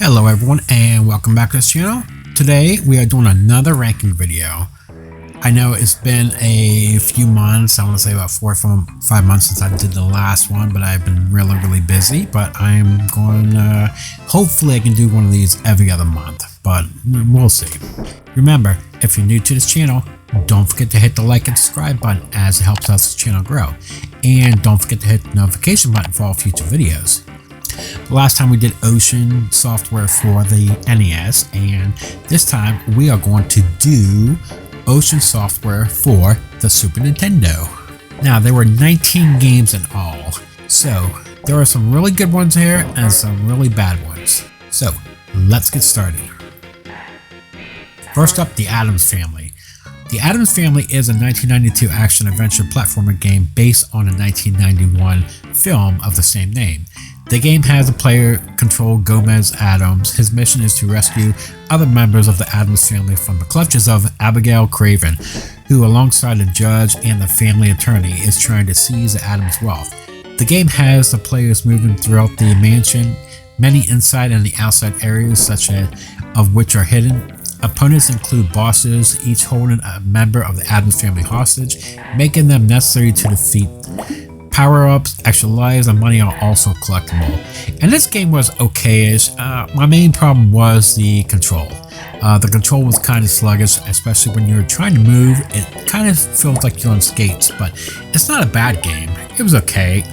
Hello everyone and welcome back to this channel. Today we are doing another ranking video. I know it's been a few months, I want to say about 4 or 5 months since I did the last one, but I've been really busy. But I'm going to, hopefully I can do one of these every other month, but we'll see. Remember, if you're new to this channel, don't forget to hit the like and subscribe button as it helps us the channel grow. And don't forget to hit the notification button for all future videos. Last time we did Ocean software for the NES, and this time we are going to do Ocean software for the Super Nintendo. Now there were 19 games in all, so there are some really good ones here and some really bad ones. So let's get started. First up, the Addams Family. The Addams Family is a 1992 action-adventure platformer game based on a 1991 film of the same name. The game has a player control Gomez Addams. His mission is to rescue other members of the Addams family from the clutches of Abigail Craven, who alongside a judge and the family attorney is trying to seize the Addams wealth. The game has the players moving throughout the mansion, many inside and the outside areas such as of which are hidden. Opponents include bosses, each holding a member of the Addams family hostage, making them necessary to defeat. Power-ups, extra lives, and money are also collectible. And this game was okay-ish. My main problem was the control. The control was kind of sluggish, especially when you're trying to move. It kind of feels like you're on skates, but it's not a bad game. It was okay.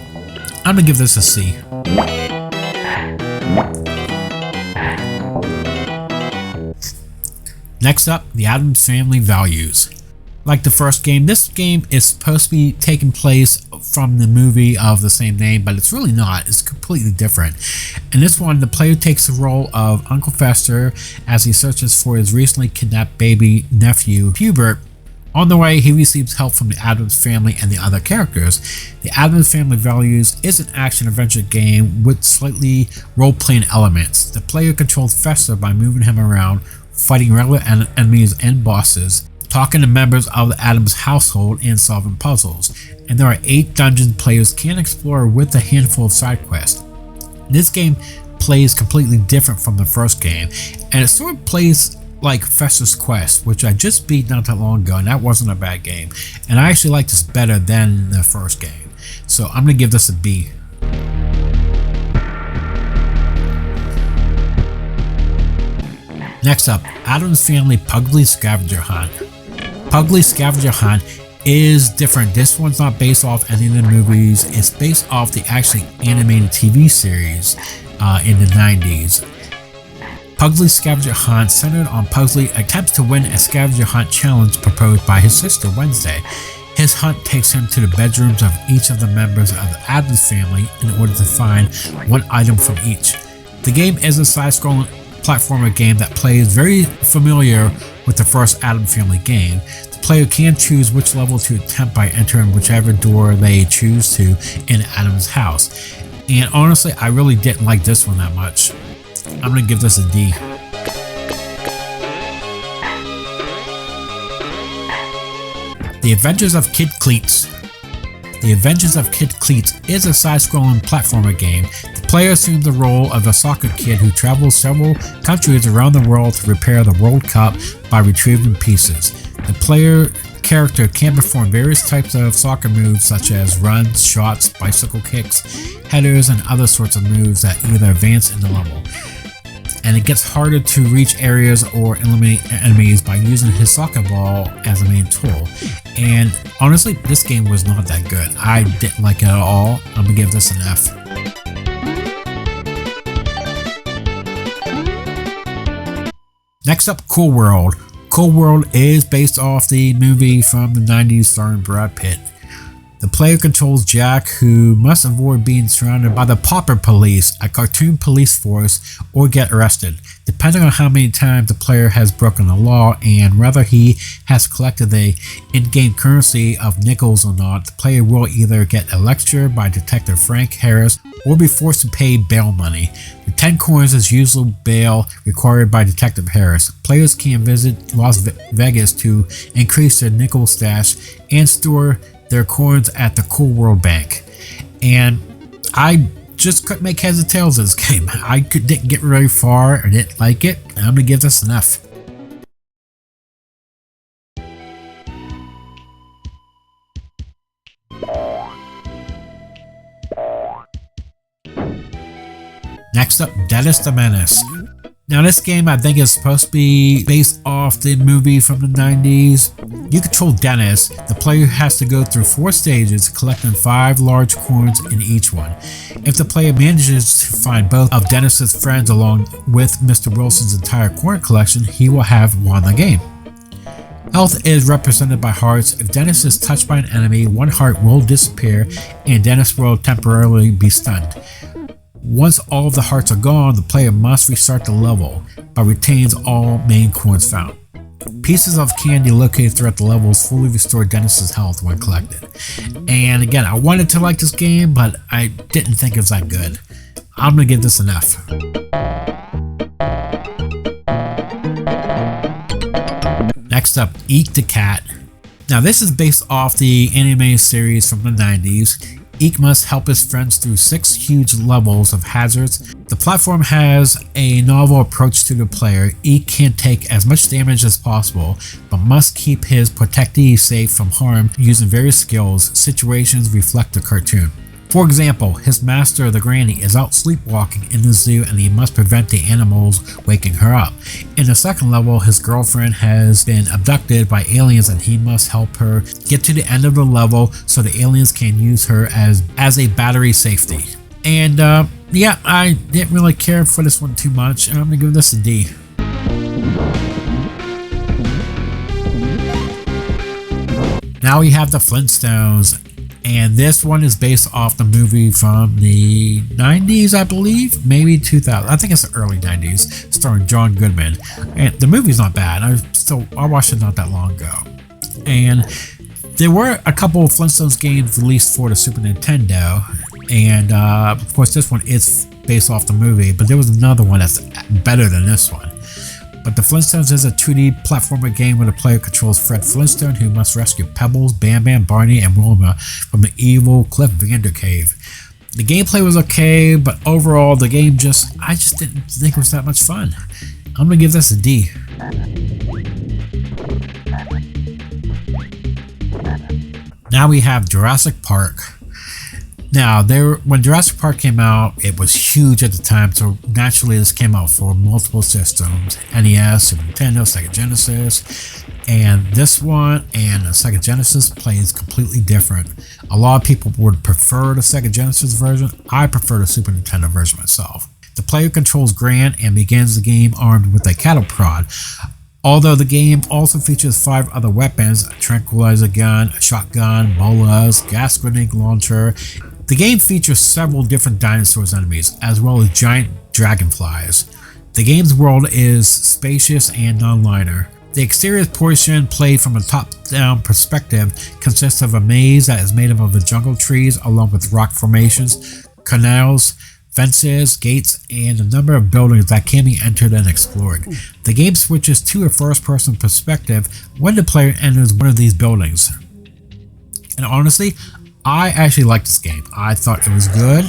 I'm gonna give this a C. Next up, the Addams Family Values. Like the first game, this game is supposed to be taking place from the movie of the same name, but it's really not. It's completely different. In this one, the player takes the role of Uncle Fester as he searches for his recently kidnapped baby nephew, Hubert. On the way, he receives help from the Addams family and the other characters. The Addams Family Values is an action-adventure game with slightly role-playing elements. The player controls Fester by moving him around, fighting regular enemies and bosses, talking to members of the Addams household, and solving puzzles. And there are 8 dungeons players can explore with a handful of side quests. This game plays completely different from the first game, and it sort of plays like Fester's Quest, which I just beat not that long ago, and that wasn't a bad game. And I actually like this better than the first game. So I'm going to give this a B. Next up, Addams Family Pugly Scavenger Hunt. Pugly Scavenger Hunt is different. This one's not based off any of the movies. It's based off the actually animated TV series in the 90s. Pugly Scavenger Hunt centered on Pugly attempts to win a scavenger hunt challenge proposed by his sister Wednesday. His hunt takes him to the bedrooms of each of the members of the Addams family in order to find one item from each. The game is a side-scrolling platformer game that plays very familiar with the first Addams Family game. The player can choose which level to attempt by entering whichever door they choose to in Addams' house. And honestly, I really didn't like this one that much. I'm gonna give this a D. The Adventures of Kid Cleats. The Adventures of Kid Cleats is a side-scrolling platformer game. The player assumes the role of a soccer kid who travels several countries around the world to repair the World Cup by retrieving pieces. The player character can perform various types of soccer moves such as runs, shots, bicycle kicks, headers, and other sorts of moves that either advance in the level. And it gets harder to reach areas or eliminate enemies by using his soccer ball as a main tool. And honestly, this game was not that good. I didn't like it at all. I'm gonna give this an F. Next up, Cool World. Cool World is based off the movie from the 90s starring Brad Pitt. The player controls Jack, who must avoid being surrounded by the Pauper Police, a cartoon police force, or get arrested, depending on how many times the player has broken the law and whether he has collected the in-game currency of nickels or not. The player will either get a lecture by Detective Frank Harris or be forced to pay bail money. The 10 coins is usually bail required by Detective Harris. Players can visit Las Vegas to increase their nickel stash and store their coins at the Cool World Bank. And I just couldn't make heads or tails of this game. Didn't get very far, or didn't like it. I'm gonna give this an F. Next up, Dennis the Menace. Now this game I think is supposed to be based off the movie from the 90s. You control Dennis. The player has to go through 4 stages, collecting 5 large coins in each one. If the player manages to find both of Dennis's friends along with Mr. Wilson's entire coin collection, he will have won the game. Health is represented by hearts. If Dennis is touched by an enemy, 1 heart will disappear and Dennis will temporarily be stunned. Once all of the hearts are gone, the player must restart the level, but retains all main coins found. Pieces of candy located throughout the levels fully restore Dennis's health when collected. And again, I wanted to like this game, but I didn't think it was that good. I'm gonna give this an F. Next up, Eek the Cat. Now this is based off the anime series from the 90s. Eek must help his friends through 6 huge levels of hazards. The platform has a novel approach to the player. Eek can take as much damage as possible, but must keep his protectee safe from harm using various skills. Situations reflect the cartoon. For example, his master, the granny, is out sleepwalking in the zoo and he must prevent the animals waking her up. In the second level, his girlfriend has been abducted by aliens and he must help her get to the end of the level so the aliens can use her as a battery safety. And yeah, I didn't really care for this one too much, and I'm gonna give this a D. Now we have the Flintstones. And this one is based off the movie from the 90s, I believe, maybe 2000. I think it's the early 90s, starring John Goodman. And the movie's not bad. I watched it not that long ago. And there were a couple of Flintstones games released for the Super Nintendo. And of course, this one is based off the movie, but there was another one that's better than this one. But the Flintstones is a 2D platformer game where the player controls Fred Flintstone, who must rescue Pebbles, Bam Bam, Barney, and Wilma from the evil Cliff Vandercave. The gameplay was okay, but overall the game I just didn't think it was that much fun. I'm gonna give this a D. Now we have Jurassic Park. Now, when Jurassic Park came out, it was huge at the time, so naturally this came out for multiple systems: NES, Super Nintendo, Sega Genesis, and this one and the Sega Genesis plays completely different. A lot of people would prefer the Sega Genesis version. I prefer the Super Nintendo version myself. The player controls Grant and begins the game armed with a cattle prod. Although the game also features 5 other weapons: a tranquilizer gun, a shotgun, bolas, gas grenade launcher. The game features several different dinosaurs enemies, as well as giant dragonflies. The game's world is spacious and non-linear. The exterior portion, played from a top-down perspective, consists of a maze that is made up of the jungle trees along with rock formations, canals, fences, gates, and a number of buildings that can be entered and explored. The game switches to a first-person perspective when the player enters one of these buildings. And honestly, I actually liked this game. I thought it was good,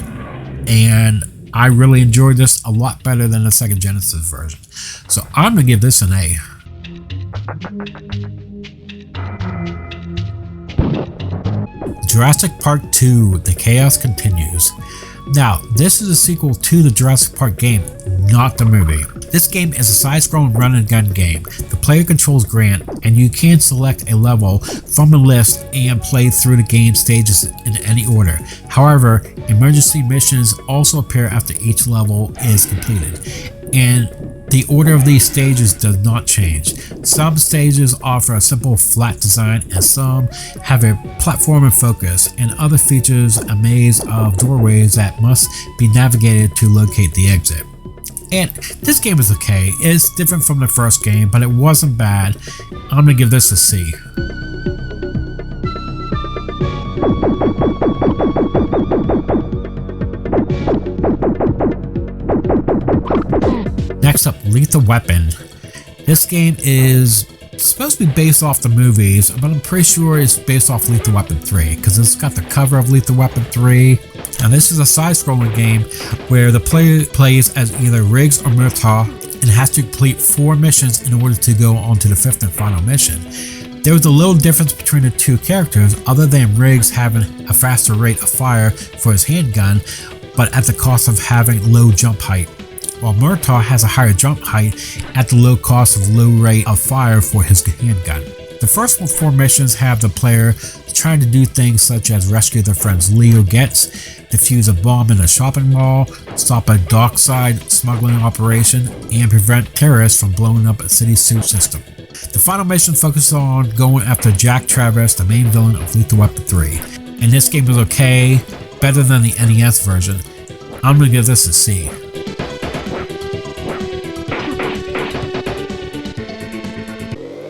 and I really enjoyed this a lot better than the Sega Genesis version. So I'm going to give this an A. Jurassic Park 2: The Chaos Continues. Now, this is a sequel to the Jurassic Park game, not the movie. This game is a side-scrolling run-and-gun game. The player controls Grant, and you can select a level from a list and play through the game stages in any order. However, emergency missions also appear after each level is completed, and the order of these stages does not change. Some stages offer a simple flat design, and some have a platformer focus, and other features a maze of doorways that must be navigated to locate the exit. And this game is okay. It's different from the first game, but it wasn't bad. I'm gonna give this a C. Next up, Lethal Weapon. This game is supposed to be based off the movies, but I'm pretty sure it's based off Lethal Weapon 3 because it's got the cover of Lethal Weapon 3. Now this is a side-scrolling game where the player plays as either Riggs or Murtaugh and has to complete 4 missions in order to go on to the 5th and final mission. There was a little difference between the two characters other than Riggs having a faster rate of fire for his handgun, but at the cost of having low jump height, while Murtaugh has a higher jump height at the low cost of low rate of fire for his handgun. The first 4 missions have the player trying to do things such as rescue their friends Leo Getz, defuse a bomb in a shopping mall, stop a dockside smuggling operation, and prevent terrorists from blowing up a city sewer system. The final mission focuses on going after Jack Travis, the main villain of Lethal Weapon 3. And this game is okay, better than the NES version. I'm gonna give this a C.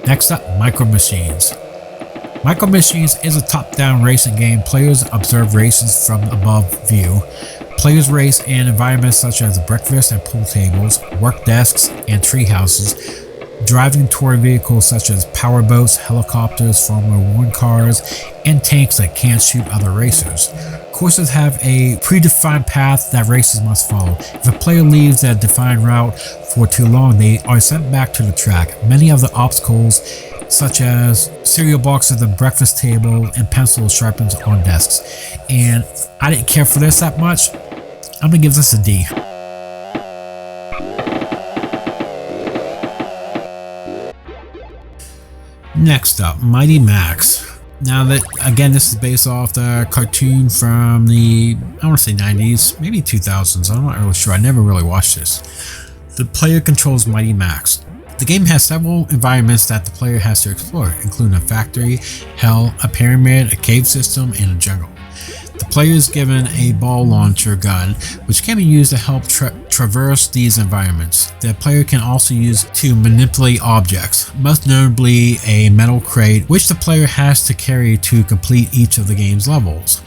Next up, Micro Machines. Micro Machines is a top-down racing game. Players observe races from above view. Players race in environments such as breakfast and pool tables, work desks, and tree houses, driving toward vehicles such as powerboats, helicopters, Formula 1 cars, and tanks that can't shoot other racers. Courses have a predefined path that racers must follow. If a player leaves that defined route for too long, they are sent back to the track. Many of the obstacles, such as cereal boxes, the breakfast table, and pencil sharpens on desks. And I didn't care for this that much. I'm gonna give this a D. Next up, Mighty Max. Now that, again, this is based off the cartoon from the, I want to say 90s, maybe 2000s, I'm not really sure, I never really watched this. The player controls Mighty Max. The game has several environments that the player has to explore, including a factory, hell, a pyramid, a cave system, and a jungle. The player is given a ball launcher gun, which can be used to help traverse these environments. The player can also use to manipulate objects, most notably a metal crate, which the player has to carry to complete each of the game's levels.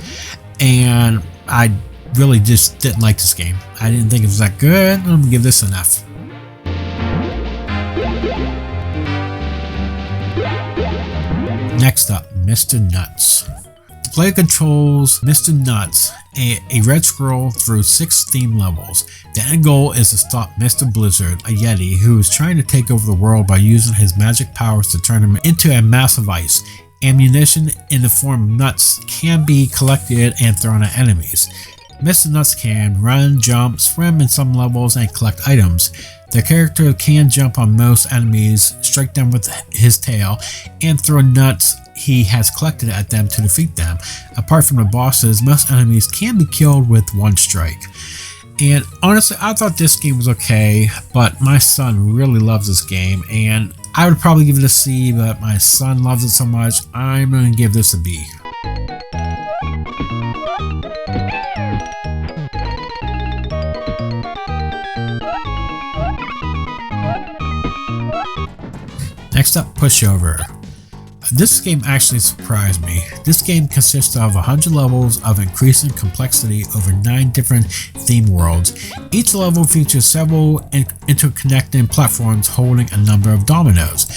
And I really just didn't like this game. I didn't think it was that good. I'm gonna give this an F. Next up, Mr. Nuts. The player controls Mr. Nuts, a red squirrel, through 6 theme levels. The end goal is to stop Mr. Blizzard, a Yeti who is trying to take over the world by using his magic powers to turn him into a mass of ice. Ammunition in the form of nuts can be collected and thrown at enemies. Mr. Nuts can run, jump, swim in some levels, and collect items. The character can jump on most enemies, strike them with his tail, and throw nuts he has collected at them to defeat them. Apart from the bosses, most enemies can be killed with 1 strike. And honestly, I thought this game was okay, but my son really loves this game, and I would probably give it a C, but my son loves it so much, I'm going to give this a B. Next up, Pushover. This game actually surprised me. This game consists of 100 levels of increasing complexity over 9 different theme worlds. Each level features several interconnecting platforms holding a number of dominoes.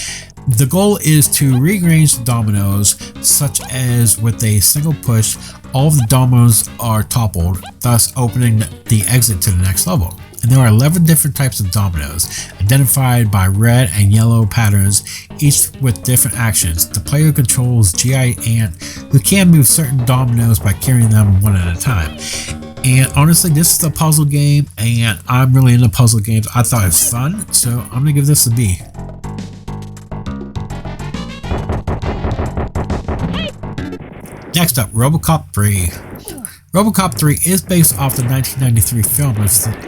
The goal is to rearrange the dominoes such as with a single push, all of the dominoes are toppled, thus opening the exit to the next level. And there are 11 different types of dominoes, identified by red and yellow patterns, each with different actions. The player controls G.I. Ant, who can move certain dominoes by carrying them one at a time. And honestly, this is a puzzle game, and I'm really into puzzle games. I thought it was fun, so I'm gonna give this a B. Next up, RoboCop 3. RoboCop 3 is based off the 1993 film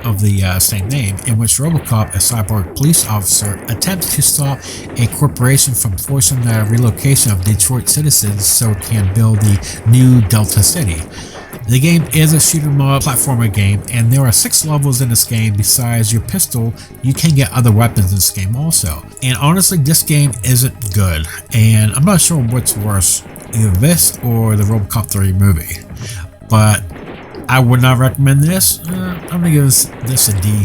of the same name, in which RoboCop, a cyborg police officer, attempts to stop a corporation from forcing the relocation of Detroit citizens so it can build the new Delta City. The game is a shoot-'em-up platformer game, and there are 6 levels in this game. Besides your pistol, you can get other weapons in this game also. And honestly, this game isn't good, and I'm not sure what's worse, either this or the RoboCop 3 movie. But I would not recommend this. I'm gonna give this a D.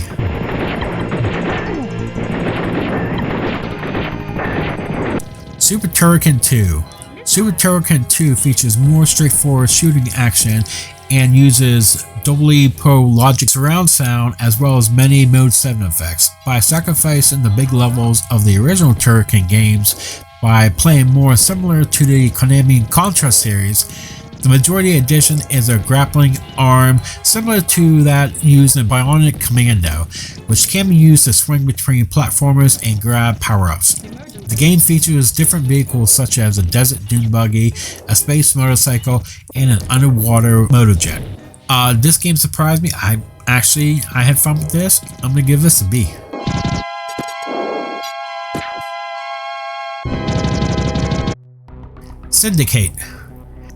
Super Turrican 2. Super Turrican 2 features more straightforward shooting action and uses Dolby Pro Logic surround sound as well as many Mode 7 effects. By sacrificing the big levels of the original Turrican games by playing more similar to the Konami Contra series, the majority edition is a grappling arm similar to that used in Bionic Commando, which can be used to swing between platformers and grab power-ups. The game features different vehicles such as a desert dune buggy, a space motorcycle, and an underwater motorjet. This game surprised me. I had fun with this. I'm gonna give this a B. Syndicate.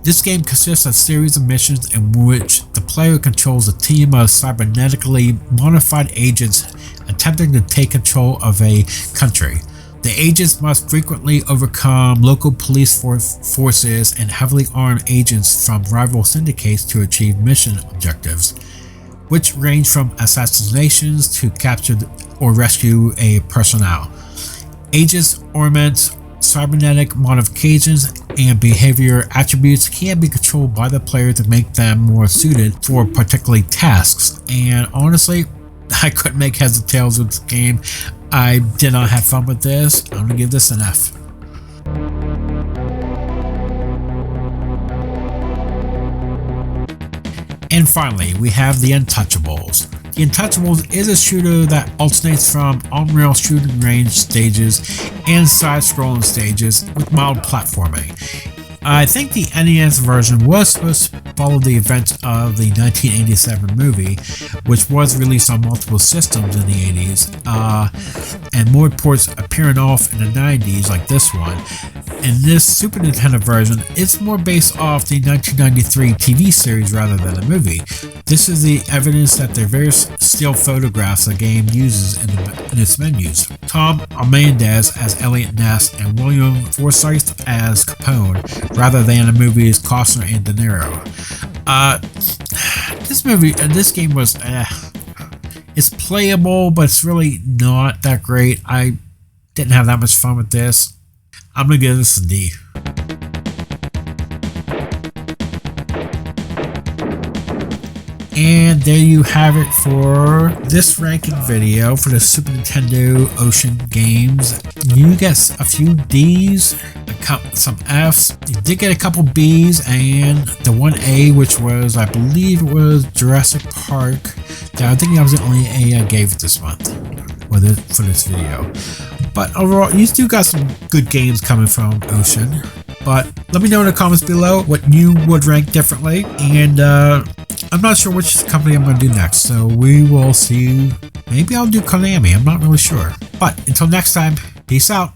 This game consists of a series of missions in which the player controls a team of cybernetically modified agents attempting to take control of a country. The agents must frequently overcome local police forces and heavily armed agents from rival syndicates to achieve mission objectives, which range from assassinations to capture or rescue a personnel. Agents' ornaments, cybernetic modifications, and behavior attributes can be controlled by the player to make them more suited for particular tasks. And honestly, I couldn't make heads or tails with this game. I did not have fun with this. I'm gonna give this an F. And finally, we have The Untouchables. The Untouchables is a shooter that alternates from on-rail shooting range stages and side-scrolling stages with mild platforming. I think the NES version was supposed to follow the events of the 1987 movie, which was released on multiple systems in the 80s, and more ports appearing off in the 90s like this one. In this Super Nintendo version, it's more based off the 1993 TV series rather than the movie. This is the evidence that the various still photographs the game uses in its menus. Tom Armendez as Elliot Ness and William Forsythe as Capone, rather than the movie's Costner and De Niro. This game was, it's playable, but it's really not that great. I didn't have that much fun with this. I'm gonna give this a D. And there you have it for this ranking video for the Super Nintendo Ocean games. You get a few D's, some F's. You did get a couple B's, and the one A, which was, I believe it was Jurassic Park. I think that was the only A I gave this month for this video. But overall, you still got some good games coming from Ocean. But let me know in the comments below what you would rank differently. And I'm not sure which company I'm going to do next. So we will see. Maybe I'll do Konami. I'm not really sure. But until next time, peace out.